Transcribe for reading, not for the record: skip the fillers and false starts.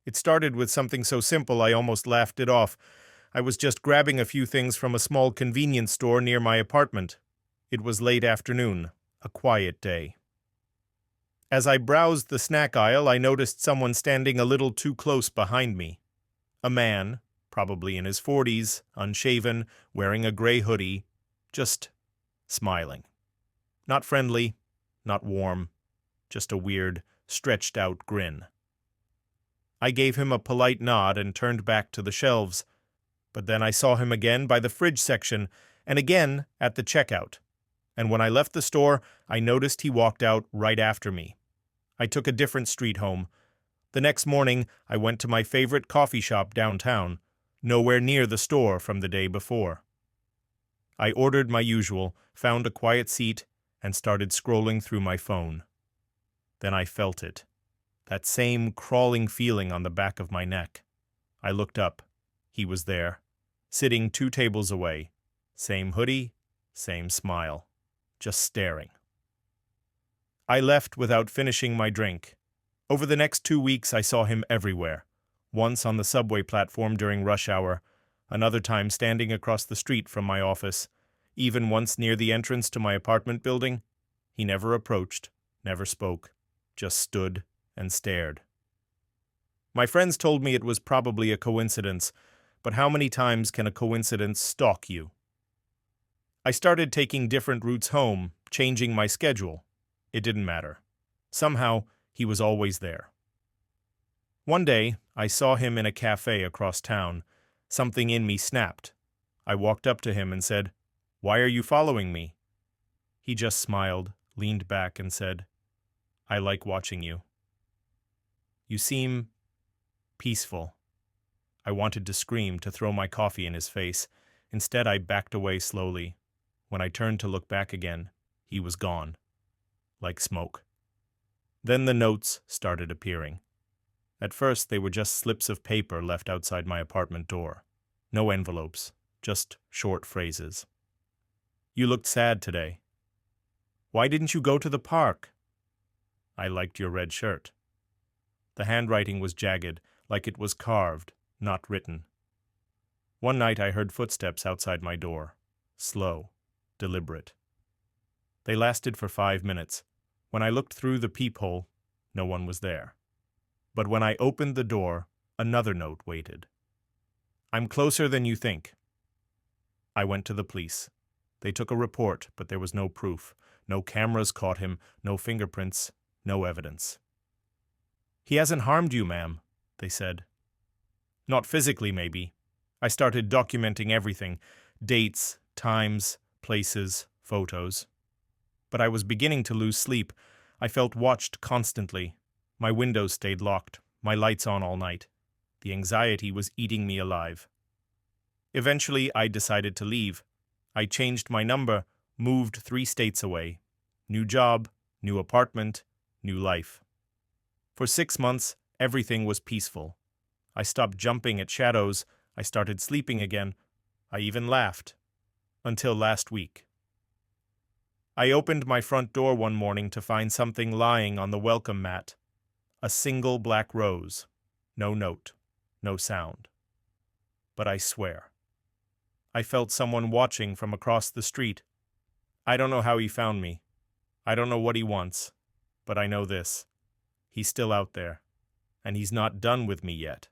It started with something so simple I almost laughed it off. I was just grabbing a few things from a small convenience store near my apartment. It was late afternoon, a quiet day. As I browsed the snack aisle, I noticed someone standing a little too close behind me. A man, probably in his 40s, unshaven, wearing a gray hoodie, just smiling. Not friendly, not warm, just a weird, stretched-out grin. I gave him a polite nod and turned back to the shelves, but then I saw him again by the fridge section and again at the checkout. And when I left the store, I noticed he walked out right after me. I took a different street home. The next morning, I went to my favorite coffee shop downtown, nowhere near the store from the day before. I ordered my usual, found a quiet seat, and started scrolling through my phone. Then I felt it. That same crawling feeling on the back of my neck. I looked up. He was there, sitting 2 tables away. Same hoodie, same smile. Just staring. I left without finishing my drink. Over the next 2 weeks I saw him everywhere. Once on the subway platform during rush hour, another time standing across the street from my office, even once near the entrance to my apartment building. He never approached, never spoke, just stood and stared. My friends told me it was probably a coincidence, but how many times can a coincidence stalk you? I started taking different routes home, changing my schedule. It didn't matter. Somehow, he was always there. One day, I saw him in a cafe across town. Something in me snapped. I walked up to him and said, "Why are you following me?" He just smiled, leaned back, and said, "I like watching you. You seem peaceful." I wanted to scream, to throw my coffee in his face. Instead, I backed away slowly. When I turned to look back again, he was gone. Like smoke. Then the notes started appearing. At first, they were just slips of paper left outside my apartment door. No envelopes, just short phrases. "You looked sad today." "Why didn't you go to the park?" "I liked your red shirt." The handwriting was jagged, like it was carved, not written. One night I heard footsteps outside my door. Slow, deliberate. They lasted for 5 minutes. When I looked through the peephole, no one was there. But when I opened the door, another note waited. "I'm closer than you think." I went to the police. They took a report, but there was no proof. No cameras caught him, no fingerprints, no evidence. "He hasn't harmed you, ma'am," they said. "Not physically, maybe." I started documenting everything: dates, times, places, photos. But I was beginning to lose sleep. I felt watched constantly. My windows stayed locked, my lights on all night. The anxiety was eating me alive. Eventually, I decided to leave. I changed my number, moved 3 states away. New job, new apartment, new life. For 6 months, everything was peaceful. I stopped jumping at shadows. I started sleeping again. I even laughed. Until last week. I opened my front door one morning to find something lying on the welcome mat. A single black rose. No note. No sound. But I swear, I felt someone watching from across the street. I don't know how he found me. I don't know what he wants. But I know this. He's still out there. And he's not done with me yet.